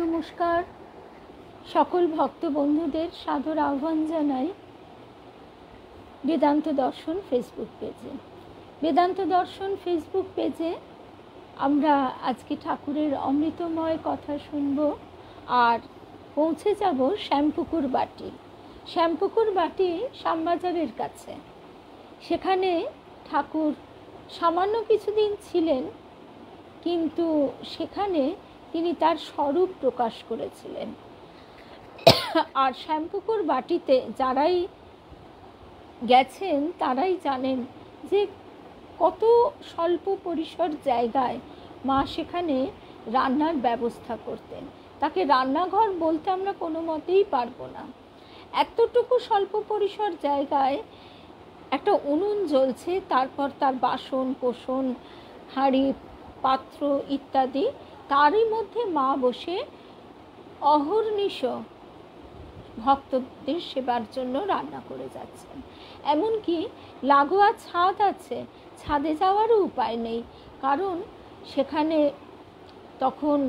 নমস্কার, সকল ভক্ত বন্ধুদের সাদর আহ্বান জানাই বেদান্ত দর্শন ফেসবুক পেজে। বেদান্ত দর্শন ফেসবুক পেজে আমরা আজকে ঠাকুরের অমৃতময় কথা শুনব আর পৌঁছে যাব শ্যামপুকুর বাটি। শ্যামপুকুর বাটি শ্যামবাজারের কাছে। সেখানে ঠাকুর সামান্য কিছুদিন ছিলেন, কিন্তু সেখানে তিনি তার স্বরূপ প্রকাশ করেছিলেন। আর শ্যামপুকুর বাটিতে যারাই গেছেন তারাই জানেন যে কত স্বল্প পরিসর জায়গায় মা সেখানে রান্নার ব্যবস্থা করতেন। তাকে রান্নাঘর বলতে আমরা কোনো মতেই পারবো না। এতটুকু স্বল্প পরিসর জায়গায় একটা উনুন জ্বলছে, তারপর তার বাসন কোসন, হাঁড়ি পাত্র ইত্যাদি, তারই মধ্যে মা বসে অহর্নিশ ভক্তদের সেবার জন্য রান্না করে যাচ্ছেন। এমনকি লাগোয়া ছাদ আছে, ছাদে যাওয়ারও উপায় নেই, কারণ সেখানে তখন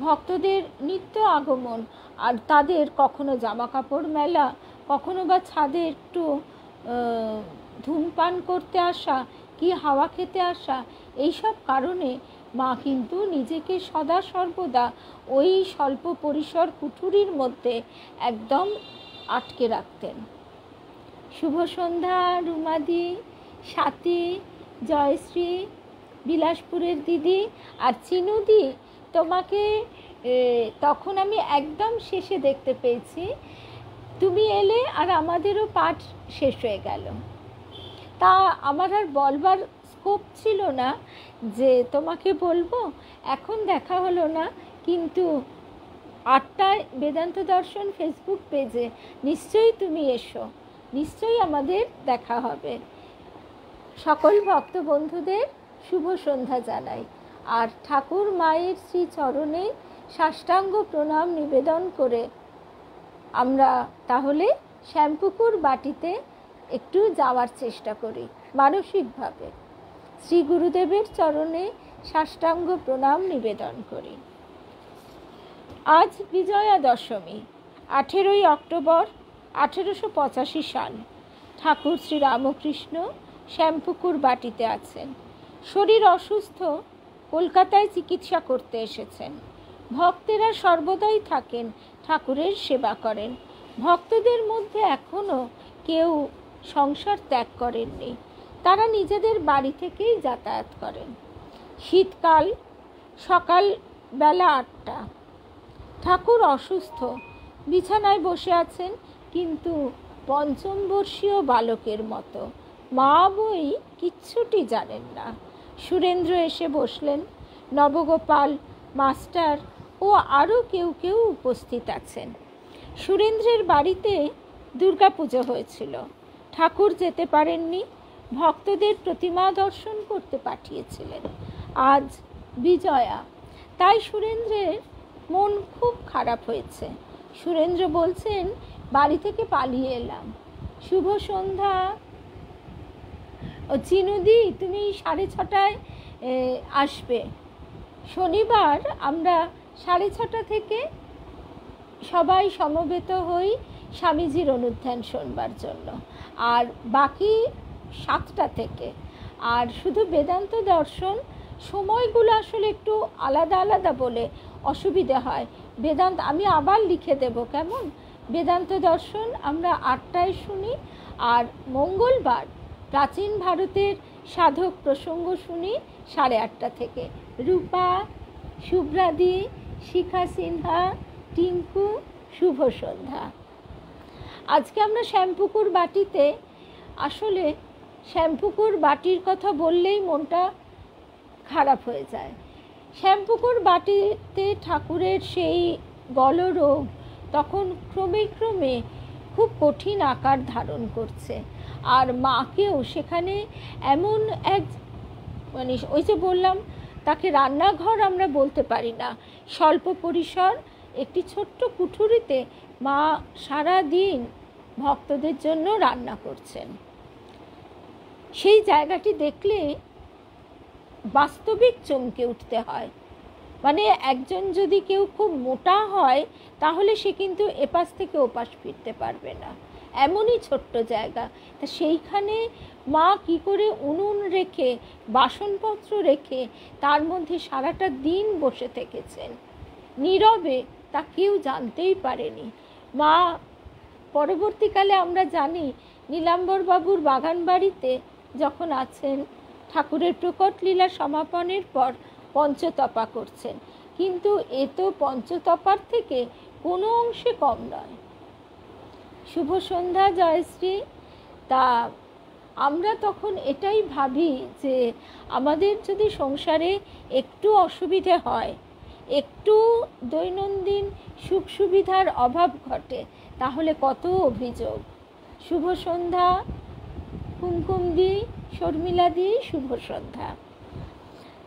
ভক্তদের নিত্য আগমন, আর তাদের কখনো জামা কাপড় মেলা, কখনো বা ছাদে একটু ধূমপান করতে আসা কি হাওয়া খেতে আসা, এইসব কারণে মা কিন্তু নিজেকে সদা সর্বদা ওই স্বল্প পরিসর কুঠুরির মধ্যে একদম আটকে রাখতেন। শুভ সন্ধ্যা রুমাদি, স্বাতী, জয়শ্রী, বিলাসপুরের দিদি আর চিনুদি। তোমাকে তখন আমি একদম শেষে দেখতে পেয়েছি, তুমি এলে আর আমাদেরও পাঠ শেষ হয়ে গেল। তা আমার আর বলবার স্কোপ ছিল না যে তোমাকে বলবো, এখন দেখা হলো না, কিন্তু 8টায় বেদান্ত দর্শন ফেসবুক পেজে নিশ্চয়ই তুমি এসো, নিশ্চয়ই আমাদের দেখা হবে। সকল ভক্ত বন্ধুদের শুভ সন্ধ্যা জানাই, আর ঠাকুর মায়ের শ্রী চরণে সাষ্টাঙ্গ প্রণাম নিবেদন করে আমরা তাহলে শ্যামপুকুর বাটিতে একটু যাওয়ার চেষ্টা করি মানসিকভাবে। শ্রী গুরুদেবের চরণে সাষ্টাঙ্গ প্রণাম নিবেদন করি। আজ বিজয়া দশমী, 18ই অক্টোবর 1885 সাল। ঠাকুর শ্রী রামকৃষ্ণ শ্যামপুকুর বাটিতে আছেন। শরীর অসুস্থ, কলকাতায় চিকিৎসা করতে এসেছেন। ভক্তেরা সর্বদাই থাকেন, ঠাকুরের সেবা করেন। ভক্তদের মধ্যে এখনও কেউ সংসার ত্যাগ করেননি, তারা নিজেদের বাড়ি থেকেই যাতায়াত করেন। শীতকাল, সকাল বেলা 8টা। ঠাকুর অসুস্থ, বিছানায় বসে আছেন, কিন্তু পঞ্চমবর্ষীয় বালকের মতো। মা বই কিচ্ছুটি জানেন না। সুরেন্দ্র এসে বসলেন, নবগোপাল, মাস্টার ও আরও কেউ কেউ উপস্থিত আছেন। সুরেন্দ্রের বাড়িতে দুর্গাপুজো হয়েছিল, ঠাকুর যেতে পারেননি, ভক্তদের প্রতিমা দর্শন করতে পাঠিয়েছিলেন। আজ বিজয়া, তাই সুরেন্দ্রের মন খুব খারাপ হয়েছে। সুরেন্দ্র বলছেন, বাড়ি থেকে পালিয়ে এলাম। শুভ সন্ধ্যা। ও চিনুদি, তুমি 6:30টায় আসবে। শনিবার আমরা 6:30 থেকে সবাই সমবেত হই স্বামীজির অনুধ্যান শোনবার জন্য, আর বাকি 7টা থেকে। আর শুধু বেদান্ত দর্শন সময়গুলো আসলে একটু আলাদা আলাদা বলে অসুবিধে হয়। বেদান্ত আমি আবার লিখে দেব, কেমন? বেদান্ত দর্শন আমরা 8টায় শুনি, আর মঙ্গলবার প্রাচীন ভারতের সাধক প্রসঙ্গ শুনি 8:30 থেকে। রূপা, শুভ্রাদি, শিখা সিনহা, টিঙ্কু, শুভ সন্ধ্যা। আজকে আমরা শ্যামপুকুর বাটিতে, আসলে শ্যামপুকুর বাটির কথা বললেই মনটা খারাপ হয়ে যায়। শ্যামপুকুর বাটিতে ঠাকুরের সেই গলরোগ তখন ক্রমে ক্রমে খুব কঠিন আকার ধারণ করছে, আর মাকেও সেখানে এমন এক, মানে ওই যে বললাম, তাকে রান্নাঘর আমরা বলতে পারি না, স্বল্প পরিসর একটি ছোট্ট কুঠুরিতে মা সারা দিন ভক্তদের জন্য রান্না করছেন। সেই জায়গাটি দেখলে বাস্তবিক চমকে উঠতে হয়। মানে একজন যদি কেউ খুব মোটা হয় তাহলে সে কিন্তু এপাশ থেকে ওপাশ ফিরতে পারবে না, এমনই ছোট্ট জায়গা। তা সেইখানে মা কি করে উনুন রেখে বাসনপত্র রেখে তার মধ্যে সারাটা দিন বসে থেকেছেন নীরবে, তা কেউ জানতেই পারেনি। মা পরবর্তীকালে আমরা জানি নীলাম্বর বাবুর বাগান বাড়িতে যখন আছেন, ঠাকুরের প্রকট লীলা সমাপনের পর পঞ্চতপা করছেন, কিন্তু এ তো পঞ্চতপার থেকে কোনো অংশে কম নয়। শুভ সন্ধ্যা জয়শ্রী। তা আমরা তখন এটাই ভাবি যে আমাদের যদি সংসারে একটু অসুবিধে হয়, একটু দৈনন্দিন সুখ সুবিধার অভাব ঘটে, তাহলে কত অভিযোগ। শুভ সন্ধ্যা কুমকুমদি, শর্মিলাদি, শুভ সন্ধ্যা।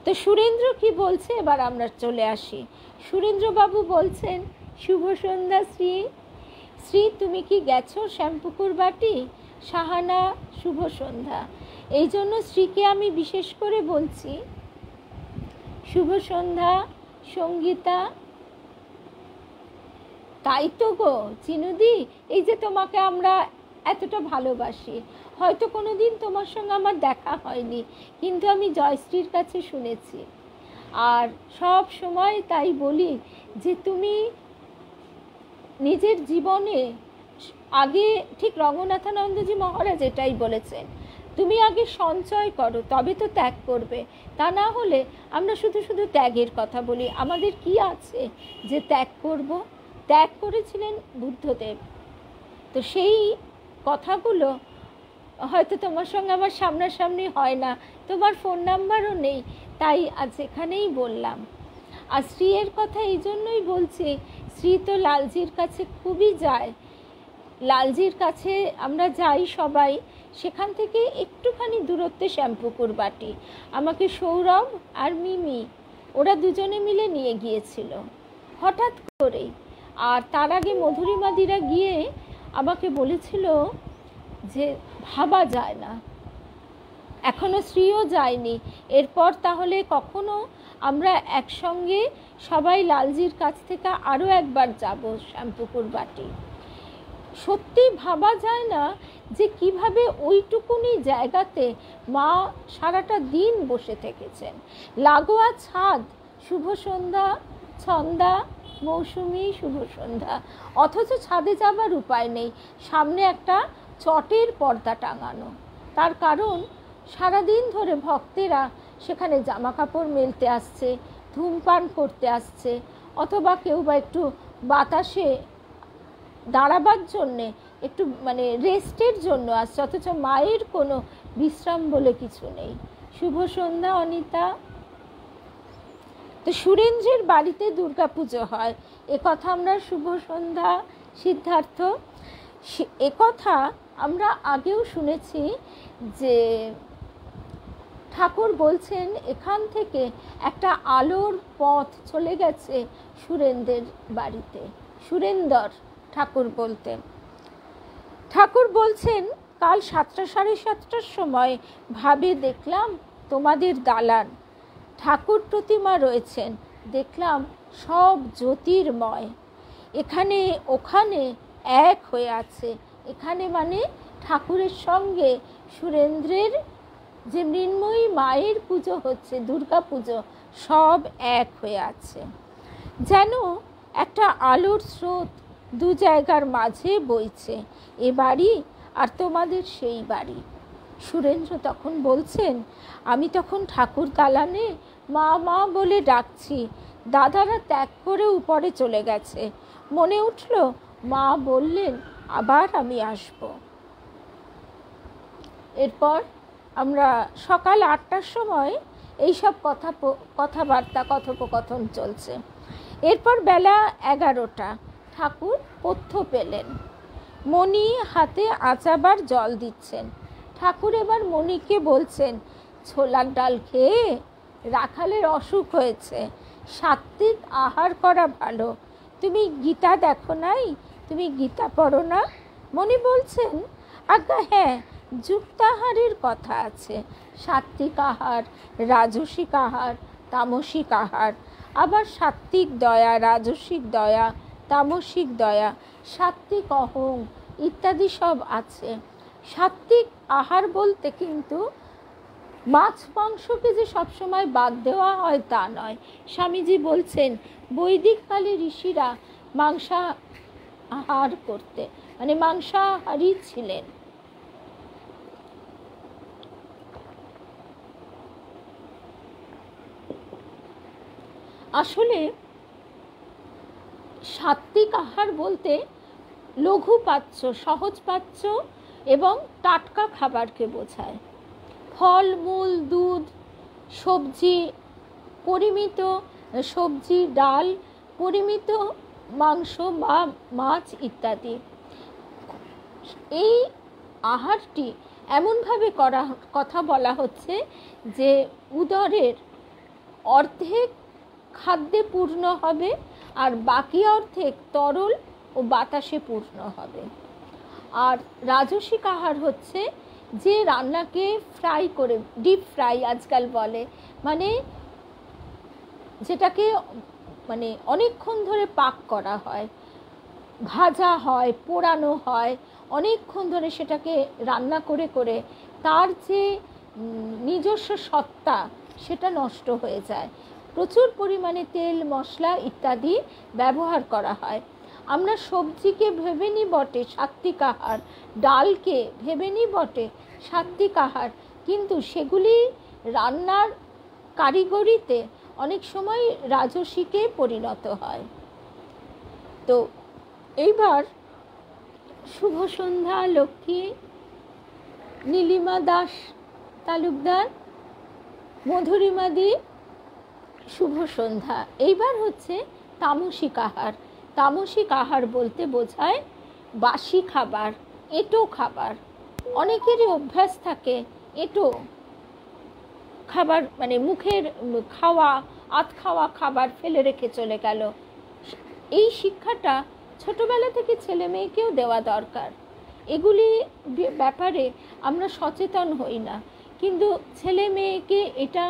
তো সুরেন্দ্র কি বলছে এবার আমরা চলে আসি। সুরেন্দ্রবাবু বলছেন, শুভ সন্ধ্যা শ্রী। শ্রী তুমি কি গেছো শ্যামপুকুর বাটি? সাহানা, শুভ সন্ধ্যা। এই জন্য শ্রীকে আমি বিশেষ করে বলছি। শুভ সন্ধ্যা সঙ্গীতা। তাই তো গো চিনুদি, এই যে তোমাকে আমরা এতটা ভালোবাসি, হয়তো কোনো দিন তোমার সঙ্গে আমার দেখা হয়নি, কিন্তু আমি জয়শ্রীর কাছে শুনেছি, আর সব সময় তাই বলি যে তুমি নিজের জীবনে আগে, ঠিক রঙ্গনাথানন্দজি মহারাজ এটাই বলেছেন, তুমি আগে সঞ্চয় করো তবে তো ত্যাগ করবে। তা না হলে আমরা শুধু শুধু ত্যাগের কথা বলি, আমাদের কি আছে যে ত্যাগ করব? ত্যাগ করেছিলেন বুদ্ধদেব। তো সেই কথাগুলো হয়তো তোমার সঙ্গে আমার সামনাসামনি হয় না, তোমার ফোন নাম্বারও নেই, তাই আজ এখানেই বললাম। আর শ্রীয়ের কথা এই জন্যই বলছি, শ্রী তো লালজির কাছে খুবই যায়, লালজির কাছে আমরা যাই সবাই, সেখান থেকে একটুখানি দূরত্বে শ্যামপুকুর বাটি। আমাকে সৌরভ আর মিমি ওরা দুজনে মিলে নিয়ে গিয়েছিল হঠাৎ করেই। আর তার আগে মধুরিমাদিরা গিয়ে আমাকে বলেছিল যে ভাবা যায় না, এখনও শ্রীও যায়নি, এরপর তাহলে কখনো আমরা একসঙ্গে সবাই লালজির কাছ থেকে আরও একবার যাব শ্যামপুকুর বাটি। সত্যি ভাবা যায় না যে কিভাবে ওইটুকুনি জায়গাতে মা সারাটা দিন বসে থেকেছেন। লাগোয়া ছাদ, শুভ সন্ধ্যা, ছন্দা, মৌসুমি, শুভ সন্ধ্যা, অথচ ছাদে যাবার উপায় নেই, সামনে একটা চটের পর্দা টাঙানো। তার কারণ সারাদিন ধরে ভক্তেরা সেখানে জামা কাপড় মেলতে আসছে, ধূমপান করতে আসছে, অথবা কেউ বা একটু বাতাসে দাঁড়াবার জন্যে, একটু মানে রেস্টের জন্য আসছে, অথচ মায়ের কোনো বিশ্রাম বলে কিছু নেই। শুভ সন্ধ্যা অনিতা। তো সুরেন্দ্রের বাড়িতে দুর্গাপুজো হয়, একথা আমরা, শুভ সন্ধ্যা সিদ্ধার্থ, একথা আমরা আগেও শুনেছি যে ঠাকুর বলছেন এখান থেকে একটা আলোর পথ চলে গেছে সুরেন্দ্রের বাড়িতে। সুরেন্দর ঠাকুর বলতেন, ঠাকুর বলছেন কাল 7টা সাড়ে 7টার সময় ভাবে দেখলাম তোমাদের দালান, ঠাকুর প্রতিমা রয়েছেন, দেখলাম সব জ্যোতির্ময়, এখানে ওখানে এক হয়ে আছে। এখানে মানে ঠাকুরের সঙ্গে সুরেন্দ্রের যে মৃন্ময়ী মায়ের পুজো হচ্ছে, দুর্গা পুজো, সব এক হয়ে আছে, যেন একটা আলোর স্রোত দু জায়গার মাঝে বইছে, এ বাড়ি আর তোমাদের সেই বাড়ি। সুরেন্দ্র তখন বলছেন, আমি তখন ঠাকুর দালানে মা মা বলে ডাকছি, দাদারা ত্যাগ করে উপরে চলে গেছে, মনে উঠল মা বললেন আবার আমি আসব। এরপর আমরা সকাল 8টার সময় এইসব কথাবার্তা কথোপকথন চলছে। এরপর বেলা 11টা, ঠাকুর পথ্য পেলেন, মণি হাতে আচাবার জল দিচ্ছেন। ঠাকুর এবার মণিকে বলছেন, ছোলার ডাল খেয়ে রাখালের অসুখ হয়েছে, সাত্ত্বিক আহার করা ভালো, তুমি গীতা দেখো নাই, তুমি গীতা পড়ো না? মণি বলছেন, আজ্ঞা হ্যাঁ, যুক্তাহারের কথা আছে, সাত্ত্বিক আহার, রাজসিক আহার, তামসিক আহার, আবার সাত্ত্বিক দয়া, রাজসিক দয়া, তামসিক দয়া, সাত্ত্বিক অহং ইত্যাদি সব আছে। সাত্ত্বিক আহার বলতে কিন্তু মাছ মাংসকে যে সবসময় বাদ দেওয়া হয় তা নয়। স্বামীজি বলছেন বৈদিককালে ঋষিরা মাংসাহার করতে, মানে মাংসাহারী ছিলেন। আসলে সাত্ত্বিক আহার বলতে লঘু পাচ্য, সহজ পাচ্য এবং টাটকা খাবারকে বোঝায়। ফল মূল, দুধ, সবজি, পরিমিত সবজি, ডাল, পরিমিত মাংস বা মাছ ইত্যাদি। এই আহারটি এমনভাবে করা কথা বলা হচ্ছে যে উদরের অর্ধেক খাদ্যে পূর্ণ হবে আর বাকি অর্ধেক তরল ও বাতাসে পূর্ণ হবে। আর রাজসিক আহার হচ্ছে যে রান্নাকে ফ্রাই করে, ডিপ ফ্রাই আজকাল বলে, মানে যেটাকে মানে অনেকক্ষণ ধরে পাক করা হয়, ভাজা হয়, পোড়ানো হয়, অনেকক্ষণ ধরে সেটাকে রান্না করে করে তার যে নিজস্ব সত্তা সেটা নষ্ট হয়ে যায়। প্রচুর পরিমাণে তেল, মশলা ইত্যাদি ব্যবহার করা হয়। আমরা সবজিকে ভেবে নিই বটে সাত্ত্বিক আহার, ডালকে ভেবে নিই বটে সাত্ত্বিক আহার, কিন্তু সেগুলি রান্নার কারিগরিতে অনেক সময় রাজসিকে পরিণত হয়। তো এইবার শুভ সন্ধ্যা লক্ষ্মী, নীলিমা দাস তালুকদার, মধুরিমাদি, শুভ সন্ধ্যা। এইবার হচ্ছে তামসিক আহার। তামসিক আহার বলতে বোঝায় বাসি খাবার, এঁটো খাবার। অনেকেরই অভ্যাস থাকে এঁটো খাবার, মানে মুখের খাওয়া, আধ খাওয়া খাবার ফেলে রেখে চলে গেল। এই শিক্ষাটা ছোটবেলা থেকে ছেলে মেয়েকেও দেওয়া দরকার। এগুলি ব্যাপারে আমরা সচেতন হই না, কিন্তু ছেলে মেয়েকে এটা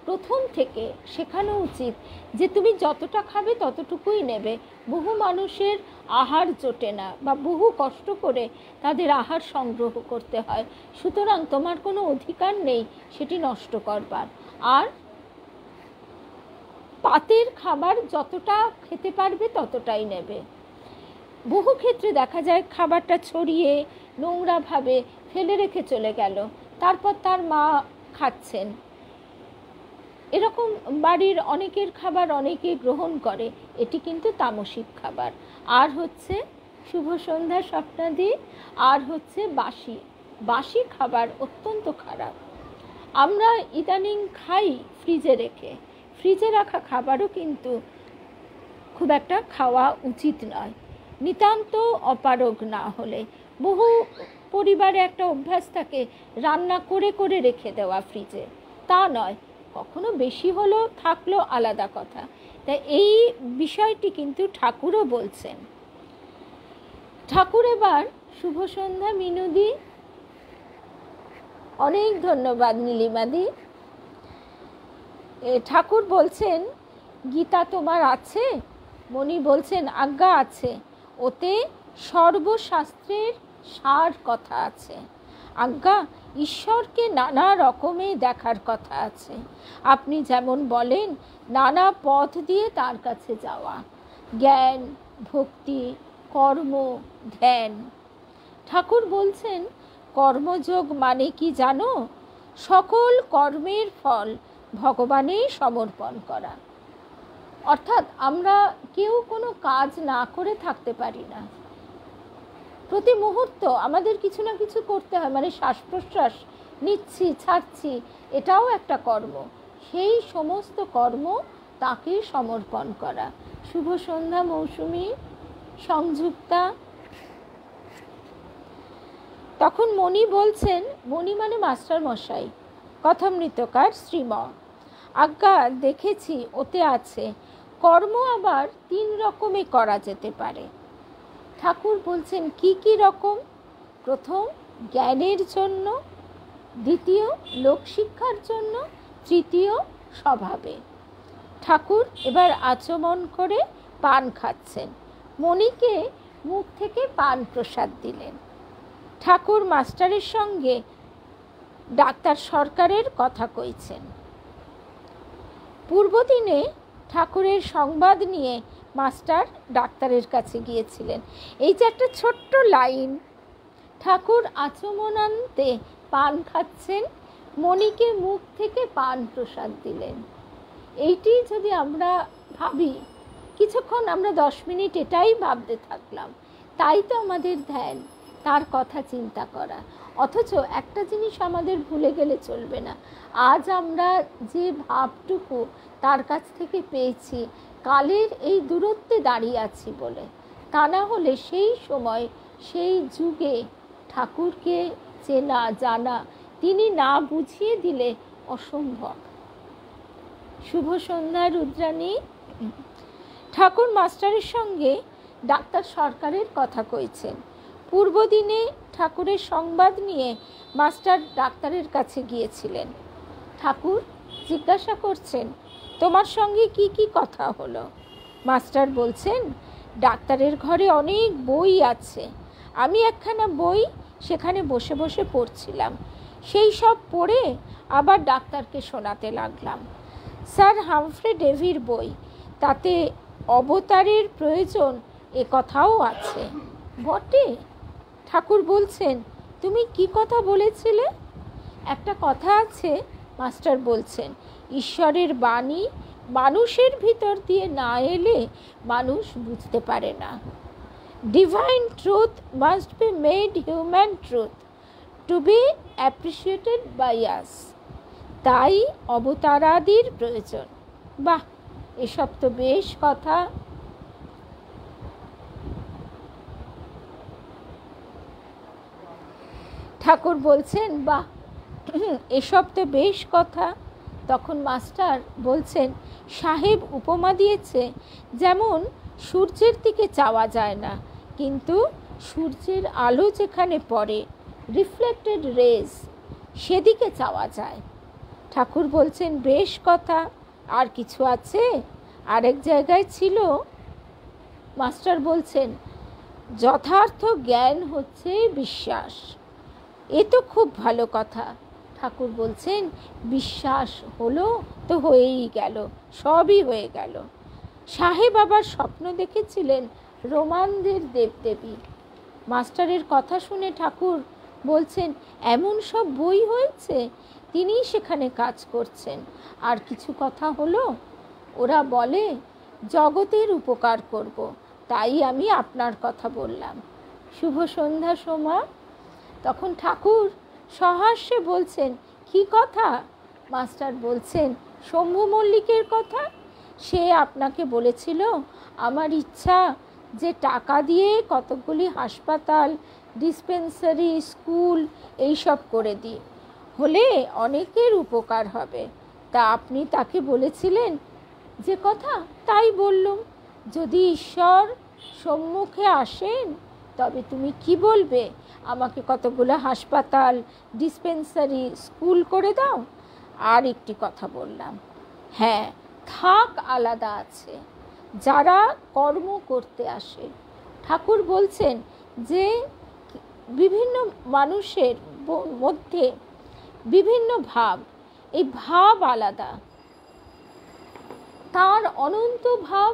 প্রথম থেকে শেখানো উচিত যে তুমি যতটা খাবে ততটুকুই নেবে। বহু মানুষের আহার জোটে না বা বহু কষ্ট করে তাদের আহার সংগ্রহ করতে হয়, সুতরাং তোমার কোনো অধিকার নেই সেটি নষ্ট করবার। আর পাতের খাবার যতটা খেতে পারবে ততটাই নেবে। বহু ক্ষেত্রে দেখা যায় খাবারটা ছড়িয়ে নোংরাভাবে ফেলে রেখে চলে গেল, তারপর তার মা খাচ্ছেন। এরকম বাড়ির অনেকের খাবার অনেকে গ্রহণ করে, এটি কিন্তু তামসিক খাবার। আর হচ্ছে শুভ সন্ধ্যা স্বপ্নাদি, আর হচ্ছে বাসি। বাসি খাবার অত্যন্ত খারাপ। আমরা ইদানিং খাই ফ্রিজে রেখে, ফ্রিজে রাখা খাবারও কিন্তু খুব একটা খাওয়া উচিত নয়, নিতান্ত অপারগ না হলে। বহু পরিবারে একটা অভ্যাস থাকে রান্না করে করে রেখে দেওয়া ফ্রিজে, তা নয়। কখনো বেশি হলো থাকলো আলাদা কথা, তাই এই বিষয়টি কিন্তু ঠাকুরও বলছেন। ঠাকুর এবার শুভ সন্ধ্যা মিনুদি, অনেক ধন্যবাদ নীলিমাদি। ঠাকুর বলছেন গীতা তোমার আছে? মণি বলছেন আজ্ঞা আছে, ওতে সর্বশাস্ত্রের সার কথা আছে। আজ্ঞা, ঈশ্বরকে নানা রকমে দেখার কথা আছে। আপনি যেমন বলেন নানা পথ দিয়ে তার কাছে যাওয়া, জ্ঞান, ভক্তি, কর্ম, ধ্যান। ঠাকুর বলছেন কর্মযোগ মানে কি জানো? সকল কর্মের ফল ভগবানে সমর্পণ করা। অর্থাৎ আমরা কেউ কোনো কাজ না করে থাকতে পারি না, প্রতি মুহূর্ত আমাদের কিছু না কিছু করতে হয়, মানে শ্বাস প্রশ্বাস নিচ্ছি ছাড়ছি, এটাও একটা কর্ম। সেই সমস্ত কর্ম তাকে সমর্পণ করা। শুভ সন্ধ্যা মৌসুমী, সংযুক্তা। তখন মণি বলছেন, মণি মানে মাস্টার মশাই, কথামৃতকার শ্রীম, আজ্ঞা দেখেছি ওতে আছে কর্ম আবার 3 রকমে করা যেতে পারে। ঠাকুর বলছেন কি কি রকম? প্রথম জ্ঞানের জন্য, দ্বিতীয় লোকশিক্ষার জন্য, তৃতীয় স্বভাবে। ঠাকুর এবার আচমন করে পান খাচ্ছেন। মণিকে মুখ থেকে পান প্রসাদ দিলেন। ঠাকুর মাস্টারের সঙ্গে ডাক্তার সরকারের কথা কইছেন। পূর্বদিনে ঠাকুরের সংবাদ নিয়ে মাস্টার ডাক্তারের কাছে গিয়েছিলেন। এই যে একটা ছোট্ট লাইন, ঠাকুর আচমনান্তে পান খাচ্ছেন, মণিকে মুখ থেকে পান প্রসাদ দিলেন। এইটি যদি আমরা ভাবি, কিছুক্ষণ আমরা 10 মিনিট এটাই ভাবতে থাকলাম, তাই তো আমাদের ধ্যান, তার কথা চিন্তা করা। অথচ একটা জিনিস আমাদের ভুলে গেলে চলবে না, আজ আমরা যে ভাবটুকু তার কাছ থেকে পেয়েছি কালের এই দূরত্বে দাঁড়িয়ে আছি বলে। তা না হলে সেই সময় সেই যুগে ঠাকুরকে চেনা জানা তিনি না বুঝিয়ে দিলে অসম্ভব। শুভ সন্ধ্যা রুদ্রাণী। ঠাকুর মাস্টারের সঙ্গে ডাক্তার সরকারের কথা কইছেন। পূর্বদিনে ঠাকুরের সংবাদ নিয়ে মাস্টার ডাক্তারের কাছে গিয়েছিলেন। ঠাকুর জিজ্ঞাসা করছেন, তোমার সঙ্গে কি কি কথা হলো? মাস্টার বলছেন, ডাক্তারের ঘরে অনেক বই আছে, আমি একখানা বই সেখানে বসে বসে পড়ছিলাম, সেই সব পড়ে আবার ডাক্তারকে শোনাতে লাগলাম। স্যার হামফ্রে ডেভির বই, তাতে অবতারের প্রয়োজন এ কথাও আছে। বটে? ঠাকুর বলছেন, তুমি কি কথা বলেছিলে? একটা কথা আছে, মাস্টার বলছেন, ঈশ্বরের বাণী মানুষের ভিতর দিয়ে না এলে মানুষ বুঝতে পারে না। Divine truth must be made human truth to be appreciated by us. তাই অবতারাদির প্রয়োজন। বাহ, এসব তো বেশ কথা। ঠাকুর বলছেন, বাহ, এসব তো বেশ কথা। তখন মাস্টার বলছেন, সাহেব উপমা দিয়েছে, যেমন সূর্যের দিকে চাওয়া যায় না, কিন্তু সূর্যের আলো যেখানে পড়ে, রিফ্লেক্টেড রেজ, সেদিকে চাওয়া যায়। ঠাকুর বলছেন, বেশ কথা। আর কিছু আছে? আরেক জায়গায় ছিল। মাস্টার বলছেন, যথার্থ জ্ঞান হচ্ছে বিশ্বাস। এ তো খুব ভালো কথা। ঠাকুর বলছেন, বিশ্বাস হলো তো হয়েই গেল, সবই হয়ে গেল। সাহেব আবার স্বপ্ন দেখেছিলেন রোমানদের দেবদেবী। মাস্টারের কথা শুনে ঠাকুর বলছেন, এমন সব বই হয়েছে, তিনি সেখানে কাজ করছেন। আর কিছু কথা হলো, ওরা বলে জগতের উপকার করব, তাই আমি আপনার কথা বললাম। শুভ সন্ধ্যা সোমা। তখন ঠাকুর সহাস্যে বলছেন, কি কথা? মাস্টার বলছেন, শম্ভু মল্লিকের কথা। সে আপনাকে বলেছিল, আমার ইচ্ছা যে টাকা দিয়ে কতকগুলি হাসপাতাল, ডিসপেন্সারি, স্কুল এইসব করে দিই, হলে অনেকের উপকার হবে। তা আপনি তাকে বলেছিলেন যে কথা, তাই বললুম, যদি ঈশ্বর সম্মুখে আসেন তবে তুমি কি বলবে, আমাকে কতগুলো হাসপাতাল, ডিসপেন্সারি, স্কুল করে দাও। আর একটি কথা বললাম, হ্যাঁ, থাক আলাদা আছে, যারা কর্ম করতে আসে। ঠাকুর বলছেন যে বিভিন্ন মানুষের মধ্যে বিভিন্ন ভাব, এই ভাব আলাদা, তার অনন্ত ভাব,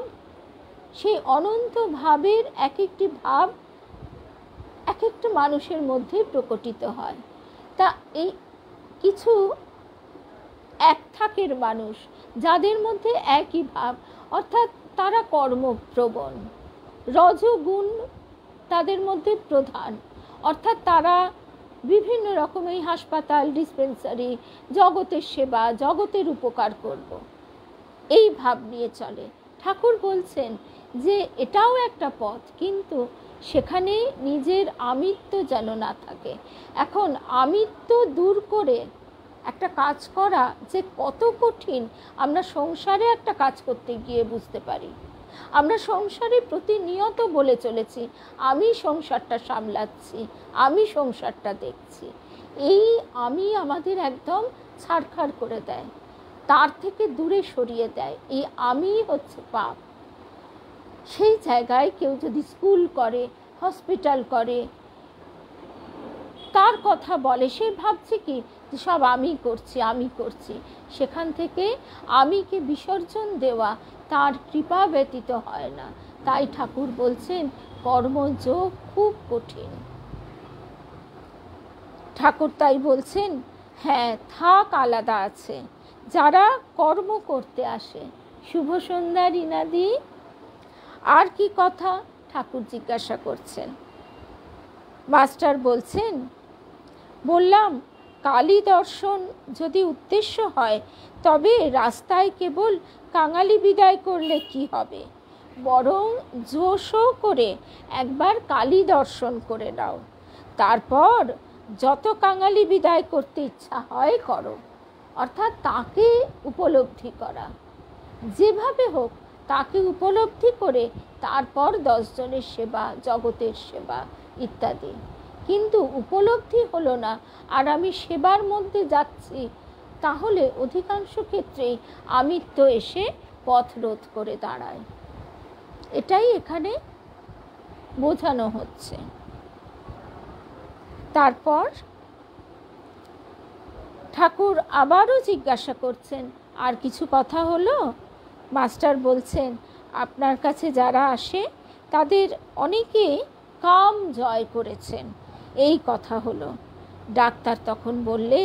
সেই অনন্ত ভাবের এক একটি ভাব এক একটা মানুষের মধ্যে প্রকটিত হয়। তা এই কিছু এক থাকের মানুষ যাদের মধ্যে একই ভাব, অর্থাৎ তারা কর্মপ্রবণ, রজগুণ তাদের মধ্যে প্রধান, অর্থাৎ তারা বিভিন্ন রকমের হাসপাতাল, ডিসপেন্সারি, জগতের সেবা, জগতের উপকার করব, এই ভাব নিয়ে চলে। ঠাকুর বলছেন যে এটাও একটা পথ, কিন্তু সেখানে নিজের আমিত্ব যেন না থাকে। এখন আমিত্ব দূর করে একটা কাজ করা যে কত কঠিন, আমরা সংসারে একটা কাজ করতে গিয়ে বুঝতে পারি। আমরা সংসারে প্রতিনিয়ত বলে চলেছি, আমি সংসারটা সামলাচ্ছি, আমি সংসারটা দেখছি। এই আমি আমাদের একদম ছাড়খাড় করে দেয়। তার থেকে দূরে সরিয়ে দেয়। এই আমি হচ্ছে পাপ। সেই জায়গায় কেউ যদি স্কুল করে, হসপিটাল করে, তার কথা বলে, সে ভাবছে কি যে সব আমি করছি। সেখান থেকে আমিকে বিসর্জন দেওয়া তার কৃপা ব্যতীত হয় না। তাই ঠাকুর বলছেন কর্মযোগ খুব কঠিন। ঠাকুর তাই বলছেন হ্যাঁ, থাক আলাদা আছে, যারা কর্ম করতে আসে। শুভ সন্ধ্যা রিনাদি। আর কি কথা ঠাকুর জিজ্ঞাসা করছেন। মাস্টার বলছেন, বললাম কালী দর্শন যদি উদ্দেশ্য হয় তবে রাস্তায় কেবল কাঙালি বিদায় করলে কি হবে, বরং জোশও করে একবার কালী দর্শন করে নাও, তারপর যত কাঙালি বিদায় করতে ইচ্ছা হয় করো। অর্থাৎ তাকে উপলব্ধি করা, যেভাবে হোক তাকে উপলব্ধি করে তারপর 10 জনের সেবা, জগতের সেবা ইত্যাদি। কিন্তু উপলব্ধি হলো না আর আমি সেবার মধ্যে যাচ্ছি, তাহলে অধিকাংশ ক্ষেত্রেই আমিত্ব এসে পথ রোধ করে দাঁড়ায়। এটাই এখানে বোঝানো হচ্ছে। তারপর ঠাকুর আবারও জিজ্ঞাসা করছেন, আর কিছু কথা হলো? মাস্টার বলছেন, আপনার কাছে যারা আসে তাদের অনেকে কাম জয় করেছেন, এই কথা হলো। ডাক্তার তখন বললে,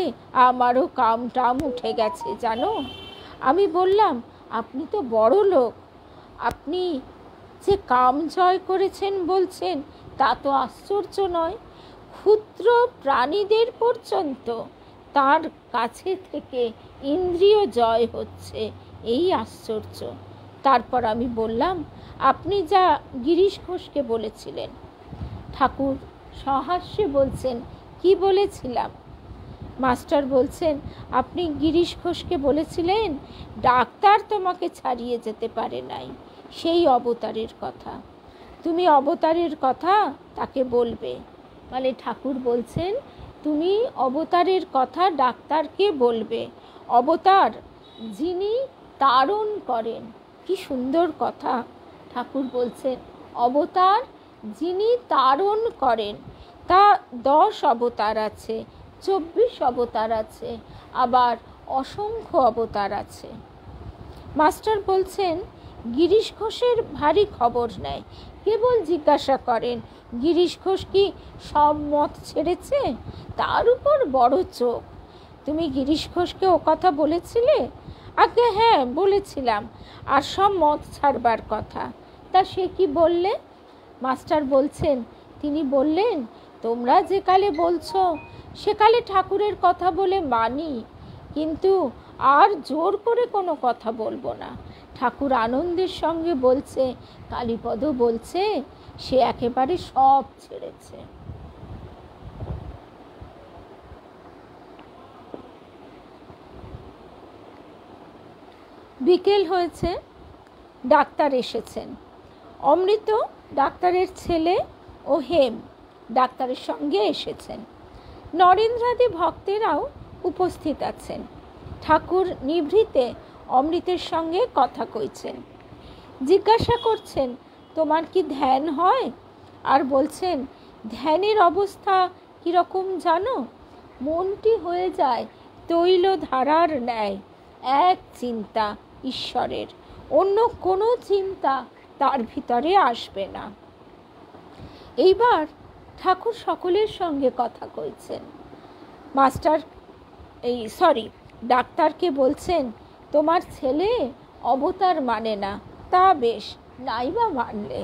আমারও কাম টাম উঠে গেছে জানো। আমি বললাম, আপনি তো বড় লোক, আপনি যে কাম জয় করেছেন বলছেন তা তো আশ্চর্য নয়। ক্ষুদ্র প্রাণীদের পর্যন্ত তার কাছে থেকে ইন্দ্রিয় জয় হচ্ছে, এই আশ্চর্য। তারপর আমি বললাম, আপনি যা গিরিশ ঘোষকে বলেছিলেন। ঠাকুর সহাস্যে বলছেন, কি বলেছিলাম? মাস্টার বলছেন, আপনি গিরিশ ঘোষকে বলেছিলেন ডাক্তার তোমাকে ছাড়িয়ে যেতে পারে নাই, সেই অবতারের কথা। তুমি অবতারের কথা তাকে বলবে। মানে ঠাকুর বলছেন তুমি অবতারের কথা ডাক্তারকে বলবে। অবতার যিনি তারণ করেন, কি সুন্দর কথা। ঠাকুর বলছেন অবতার যিনি তারণ করেন, তা 10 অবতার আছে, 24 অবতার আছে, আবার অসংখ্য অবতার আছে। মাস্টার বলছেন গিরিশ ঘোষের ভারী খবর নেয়, কেবল জিজ্ঞাসা করেন গিরিশ ঘোষ কি সব মত ছেড়েছে? তার উপর বড় চোখ। তুমি গিরিশ ঘোষকে ও কথা বলেছিলে? আগে হ্যাঁ বলেছিলাম, আর সব মত ছাড়বার কথা। তা সে কি বললে? মাস্টার বলছেন তিনি বললেন, তোমরা যে কালে বলছো সেকালে ঠাকুরের কথা বলে মানি, কিন্তু আর জোর করে কোনো কথা বলবো না। ঠাকুর আনন্দের সঙ্গে বলছে, কালীপদ বলছে সে একেবারে সব ছেড়েছে। বিকেল হয়েছে, ডাক্তার এসেছেন। অমৃত ডাক্তারের ছেলে ও হেম ডাক্তারের সঙ্গে এসেছেন। নরেন্দ্রাদি ভক্তেরাও উপস্থিত আছেন। ঠাকুর নিভৃতে অমৃতের সঙ্গে কথা কইছেন। জিজ্ঞাসা করছেন, তোমার কি ধ্যান হয়? আর বলছেন, ধ্যানের অবস্থা কীরকম জানো? মনটি হয়ে যায় তৈল ধারার ন্যায়, এক চিন্তা ঈশ্বরের, অন্য কোনো চিন্তা তার ভিতরে আসবে না। এইবার ঠাকুর সকলের সঙ্গে কথা কইছেন। ডাক্তারকে বলছেন, তোমার ছেলে অবতার মানে না, তা বেশ, নাইবা মানলে।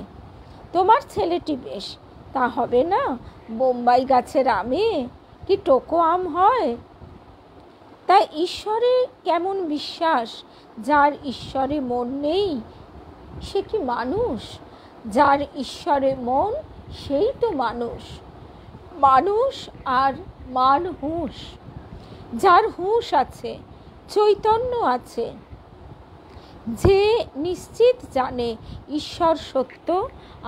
তোমার ছেলেটি বেশ, তা হবে না? বোম্বাই গাছের আমে কি টোকো আম হয়? তাই ঈশ্বরে কেমন বিশ্বাস? যার ঈশ্বরে মন নেই সে কি মানুষ? যার ঈশ্বরে মন সেই তো মানুষ। মানুষ আর মান হুঁশ। যার হুঁশ আছে, চৈতন্য আছে, যে নিশ্চিত জানে ঈশ্বর সত্য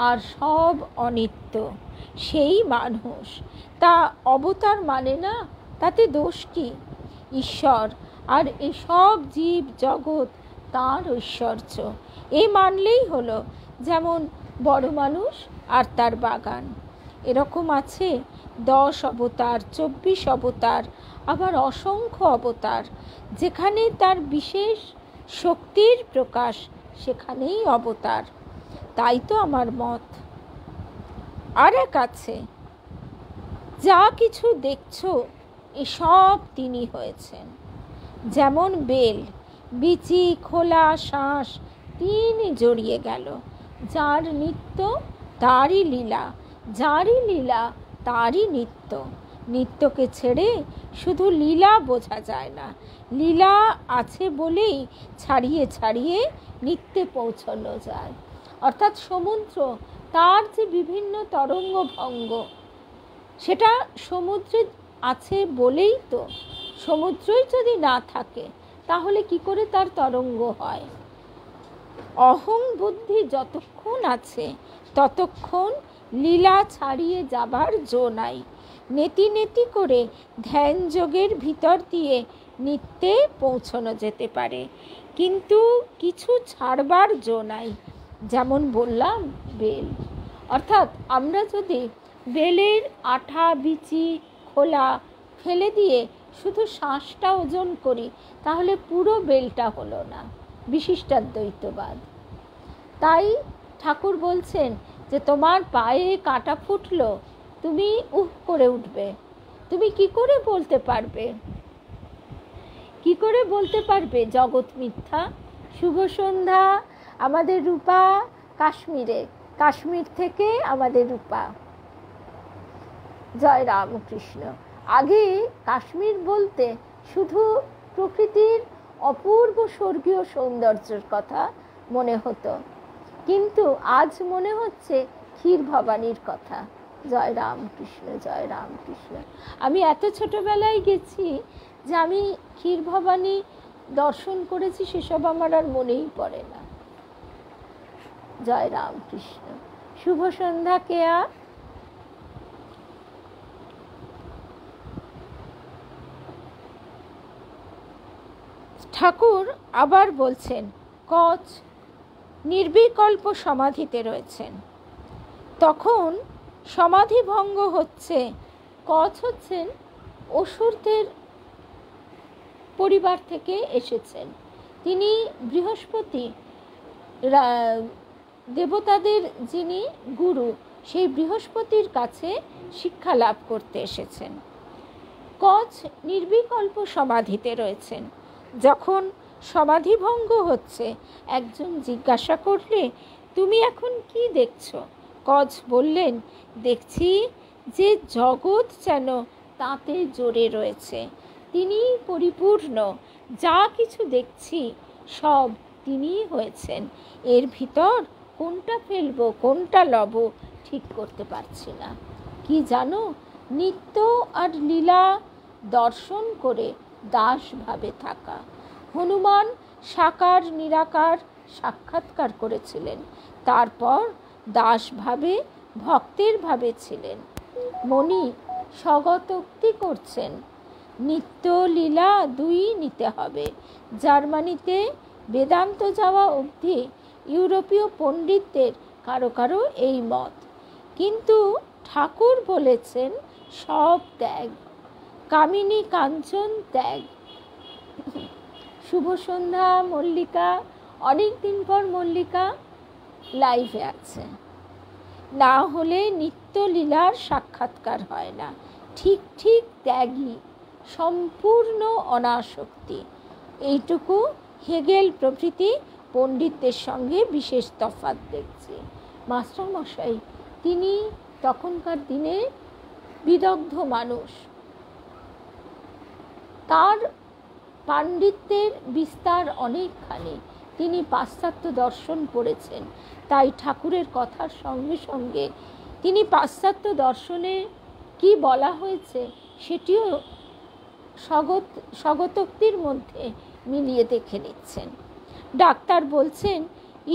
আর সব অনিত্য, সেই মানুষ। তা অবতার মানে না, তাতে দোষ কি? ঈশ্বর আর এই সব জীব জগৎ তাঁর ঐশ্বর্য। এই মানলেই হলো। যেমন বড় মানুষ আর তার বাগান, এরকম আছে 10 অবতার, 24 অবতার, আবার অসংখ্য অবতার। যেখানে তার বিশেষ শক্তির প্রকাশ সেখানেই অবতার। তাই তো আমার মত। আর এক আছে, যা কিছু দেখছো এসব তিনি হয়েছেন। যেমন বেল, বিচি, খোলা, শ্বাস তিনি জড়িয়ে গেল। যার নিত্য তারই লীলা, যারই লীলা তারই নিত্য। নিত্যকে ছেড়ে শুধু লীলা বোঝা যায় না। লীলা আছে বলেই ছাড়িয়ে ছাড়িয়ে নিত্যে পৌঁছানো যায়। অর্থাৎ সমুদ্র, তার যে বিভিন্ন তরঙ্গ ভঙ্গ, সেটা সমুদ্রে আছে বলেই তো। সমুদ্রই যদি না থাকে তাহলে কি করে তার তরঙ্গ হয়? অহং বুদ্ধি যতক্ষণ আছে ততক্ষণ লীলা ছাড়িয়ে যাবার জো নাই। নেতি নেতি করে ধ্যান যোগের ভিতর দিয়ে নিত্যে পৌঁছানো যেতে পারে, কিন্তু কিছু ছাড়বার জো নাই। যেমন বললাম বেল, অর্থাৎ আমরা যদি বেলের আঠা, বিচি, খোলা ফেলে দিয়ে শুধু শ্বাসটা ওজন করি তাহলে পুরো বেলটা হলো না। বিশিষ্টাদ্বৈতবাদ। তাই ঠাকুর বলছেন যে তোমার পায়ে কাঁটা ফুটলো, তুমি করে উঠবে। তুমি কি করে বলতে পারবে? কি করে বলতে পারবে জগৎ মিথ্যা? শুভ সন্ধ্যা। আমাদের রূপা কাশ্মীরে, কাশ্মীর থেকে আমাদের রূপা। জয় রামকৃষ্ণ। আগে কাশ্মীর বলতে শুধু প্রকৃতির অপূর্ব স্বর্গীয় সৌন্দর্যের কথা মনে হতো, কিন্তু আজ মনে হচ্ছে ক্ষীর ভবানীর কথা। জয় রামকৃষ্ণ, জয় রামকৃষ্ণ। আমি এত ছোটবেলায় গেছি যে আমি ক্ষীর ভবানী দর্শন করেছি, সেসব আমার আর মনেই পড়ে না। জয় রামকৃষ্ণ। শুভ সন্ধ্যা কেয়া। ঠাকুর আবার বলছেন, কচ নির্বিকল্প সমাধিতে রয়েছেন। তখন সমাধি ভঙ্গ হচ্ছে। কচ হচ্ছেন অসুরদের পরিবার থেকে এসেছেন। তিনি বৃহস্পতি, দেবতাদের যিনি গুরু, সেই বৃহস্পতির কাছে শিক্ষা লাভ করতে এসেছেন। কচ নির্বিকল্প সমাধিতে রয়েছেন। যখন সমাধিভঙ্গ হচ্ছে, একজন জিজ্ঞাসা করলে, তুমি এখন কি দেখছো? কচ বললেন, দেখছি যে জগৎ যেন তাতে জোরে রয়েছে, তিনি পরিপূর্ণ। যা কিছু দেখছি সব তিনিই হয়েছেন। এর ভিতর কোনটা ফেলবো কোনটা লব ঠিক করতে পারছি না। কি জানো, নিত্য আর লীলা দর্শন করে দাস ভাবে থাকা। হনুমান সাকার নিরাকার সাক্ষাৎকার করেছিলেন, তারপর দাস ভাবে ভক্তের ভাবে ছিলেন। মনি স্বগতোক্তি করছেন, নিত্য লীলা দুই নিতে হবে। জার্মানিতে বেদান্ত যাওয়া অবধি ইউরোপীয় পণ্ডিতদের কারো কারো এই মত, কিন্তু ঠাকুর বলেছেন সব ত্যাগ, কামিনী কাঞ্চন ত্যাগ। শুভ সন্ধ্যা মল্লিকা। অনেক দিন পর মল্লিকা লাইভে আছে। না হলে নিত্য লীলার সাক্ষাৎকার হয় না। ঠিক ঠিক ত্যাগী, সম্পূর্ণ অনাসক্তি। এইটুকু হেগেল প্রভৃতি পণ্ডিতদের সঙ্গে বিশেষ তফাৎ দেখছি। মাস্টারমশাই তিনি তখনকার দিনে বিদগ্ধ মানুষ, তার পাণ্ডিত্যের বিস্তার অনেকখানি। তিনি পাশ্চাত্য দর্শন পড়েছেন, তাই ঠাকুরের কথার সঙ্গে সঙ্গে তিনি পাশ্চাত্য দর্শনে কি বলা হয়েছে সেটিও স্বগতোক্তির মধ্যে মিলিয়ে দেখে নিচ্ছেন। ডাক্তার বলছেন,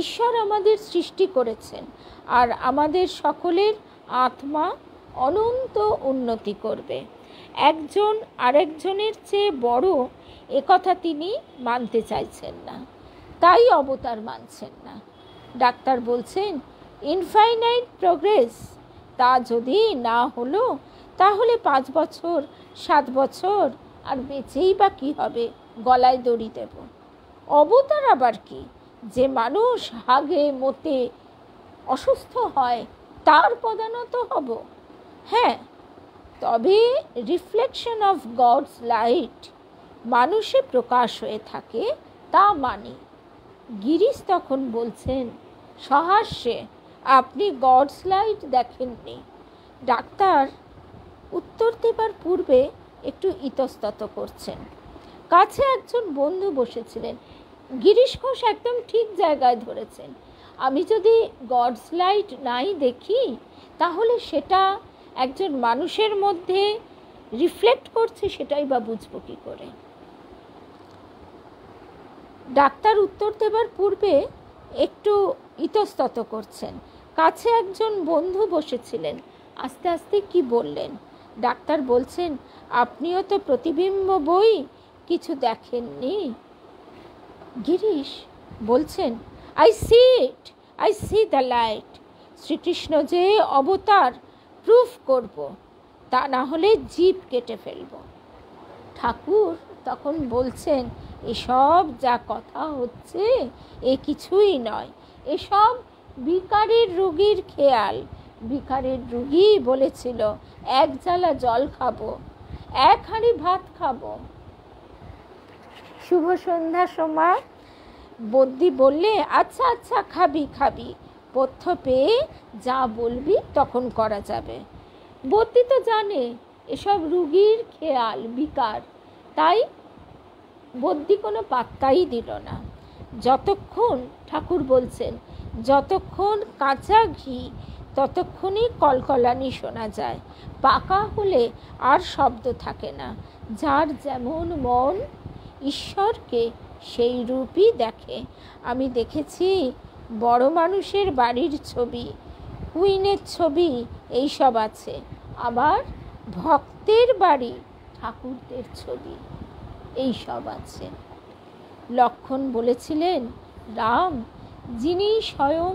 ঈশ্বর আমাদের সৃষ্টি করেছেন আর আমাদের সকলের আত্মা অনন্ত উন্নতি করবে। একজন আরেকজনের চেয়ে বড় একথা তিনি মানতে চাইছেন না, তাই অবতার মানছেন না। ডাক্তার বলছেন ইনফাইনাইট প্রোগ্রেস, তা যদি না হলো তাহলে 5 বছর 7 বছর আর বেঁচেই বা কী হবে, গলায় দড়ি দেব। অবতার আবার কি, যে মানুষ হাগে মতে অসুস্থ হয় তার পদানত হব? হ্যাঁ, তবে রিফ্লেকশন অফ গডস লাইট মানুষে প্রকাশ হয়ে থাকে, তা মানি। গিরিশ তখন বলছেন সহাস্যে, আপনি গডস লাইট দেখেননি। ডাক্তার উত্তর দেবার পূর্বে একটু ইতস্তত করছেন। কাছে একজন বন্ধু বসেছিলেন। গিরিশ ঘোষ একদম ঠিক জায়গায় ধরেছেন। আমি যদি গডস লাইট নাই দেখি তাহলে সেটা একজন মানুষের মধ্যে রিফ্লেক্ট করছে, সেটাই বা বুঝবো কী করে? ডাক্তার উত্তর দেবার পূর্বে একটু ইতস্তত করছেন। কাছে একজন বন্ধু বসেছিলেন। আস্তে আস্তে কি বললেন? ডাক্তার বলছেন আপনিও তো প্রতিবিম্ব বই কিছু দেখেননি। গিরিশ বলছেন I see the light. Shri Krishna যে অবতার প্রুফ করব, তা না হলে জিভ কেটে ফেলব। ঠাকুর তখন বলছেন এসব যা কথা হচ্ছে এ কিছুই নয়, এসব বিকারের রোগীর খেয়াল। বিকারের রোগী বলেছিল 1 জালা জল খাবো, 1 হাঁড়ি ভাত খাবো। শুভ সন্ধ্যার সময় বদ্যি বললে আচ্ছা আচ্ছা খাবি, পথ্য পেয়ে যা বলবি তখন করা যাবে। বদ্যি তো জানে এসব রুগীর খেয়াল, বিকার, তাই বদ্যি কোনো পাত্তাই দিল না। যতক্ষণ, ঠাকুর বলছেন, যতক্ষণ কাঁচা ঘি ততক্ষণই কলকলানি শোনা যায়, পাকা হলে আর শব্দ থাকে না। যার যেমন মন ঈশ্বরকে সেই রূপই দেখে। আমি দেখেছি বড় মানুষের বাড়ির ছবি, কুইনের ছবি, এইসব আছে, আবার ভক্তের বাড়ি ঠাকুরদের ছবি এইসব আছে। লক্ষ্মণ বলেছিলেন রাম, যিনি স্বয়ং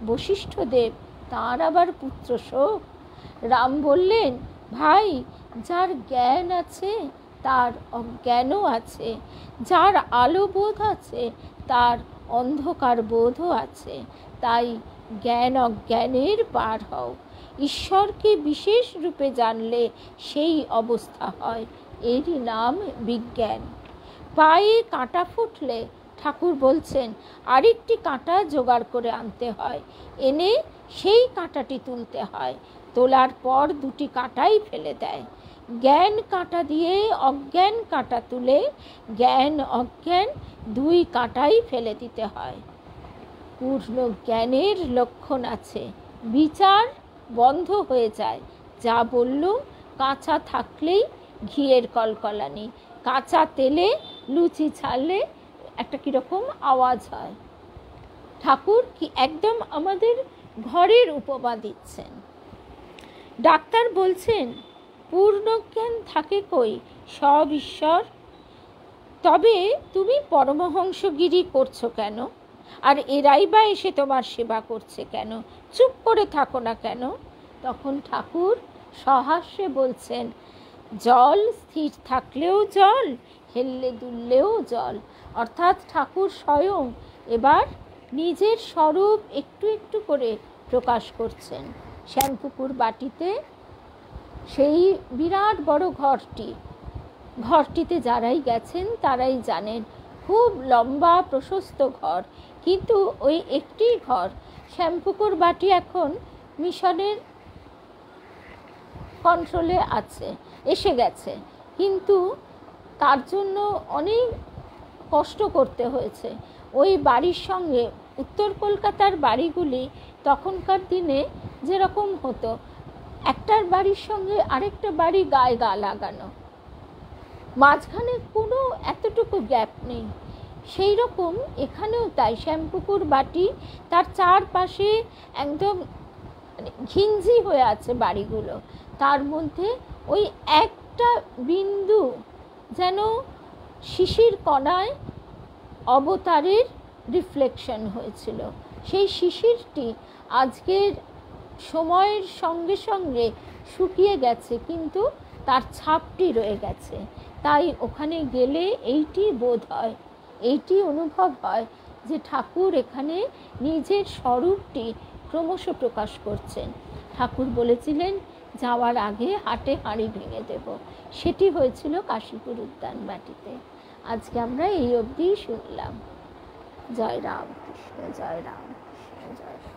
বশিষ্ঠদেব, তাঁর আবার পুত্র শোক। রাম বললেন ভাই, যার জ্ঞান আছে তার অজ্ঞানও আছে, যার আলো বোধ আছে তার অন্ধকার বোধও আছে। তাই জ্ঞান অজ্ঞানের পার হও। ঈশ্বরকে বিশেষ রূপে জানলে সেই অবস্থা হয়, এরই নাম বিজ্ঞান। পায়ে কাঁটা ফুটলে ঠাকুর বলছেন আরেকটি কাঁটা জোগাড় করে আনতে হয়, এনে সেই কাঁটাটি তুলতে হয়। তোলার পর 2টি কাঁটাই ফেলে দেয়। জ্ঞান কাঁটা দিয়ে অজ্ঞান কাঁটা তুলে জ্ঞান অজ্ঞান 2 কাঁটাই ফেলে দিতে হয়। পূর্ণ জ্ঞানের লক্ষণ আছে, বিচার বন্ধ হয়ে যায়। যা বললুম, কাঁচা থাকলেই ঘিয়ের কলকলানি, কাঁচা তেলে লুচি ছাড়লে একটা কীরকম আওয়াজ হয়। ঠাকুর কি একদম আমাদের ঘরের উপমা দিচ্ছেন। ডাক্তার বলছেন পূর্ণ জ্ঞান থাকে কই, সব ঈশ্বর। তবে তুমি পরমহংসগিরি করছো কেন? আর এরাই বা এসে তোমার সেবা করছে কেন? চুপ করে থাকো না কেন? তখন ঠাকুর সহাস্যে বলছেন জল স্থির থাকলেও জল, হেললে দুললেও জল। অর্থাৎ ঠাকুর স্বয়ং এবার নিজের স্বরূপ একটু একটু করে প্রকাশ করছেন। শ্যামপুকুর বাটিতে সেই বিরাট বড় ঘরটিতে যারাই গেছেন তারাই জানেন, খুব লম্বা প্রশস্ত ঘর, কিন্তু ওই একটি ঘর। শ্যামপুকুর বাটি এখন মিশনের কন্ট্রোলে আছে, এসে গেছে, কিন্তু তার জন্য অনেক কষ্ট করতে হয়েছে। ওই বাড়ির সঙ্গে উত্তর কলকাতার বাড়িগুলি তখনকার দিনে যেরকম হতো, একটার বাড়ির সঙ্গে আরেকটা বাড়ি গায়ে গা লাগানো, মাঝখানে কোনো এতটুকু গ্যাপ নেই। সেই রকম এখানেও তাই। শ্যামপুকুর বাটি, তার চারপাশে একদম ঘিঞ্জি হয়ে আছে বাড়িগুলো, তার মধ্যে ওই একটা বিন্দু যেন শিশির কণায় অবতারের রিফ্লেকশন হয়েছিল। সেই শিশিরটি আজকের সময়ের সঙ্গে সঙ্গে শুকিয়ে গেছে, কিন্তু তার ছাপটি রয়ে গেছে। তাই ওখানে গেলে এইটি বোধ হয়, এইটি অনুভব হয় যে ঠাকুর এখানে নিজের স্বরূপটি ক্রমশ প্রকাশ করছেন। ঠাকুর বলেছিলেন যাওয়ার আগে হাটে হাঁড়ি ভেঙে দেব, সেটি হয়েছিল কাশীপুর উদ্যান বাটিতে। আজকে আমরা এই অবধিই শুনলাম। জয় রাম কৃষ্ণ, জয় রাম কৃষ্ণ, জয় রাম।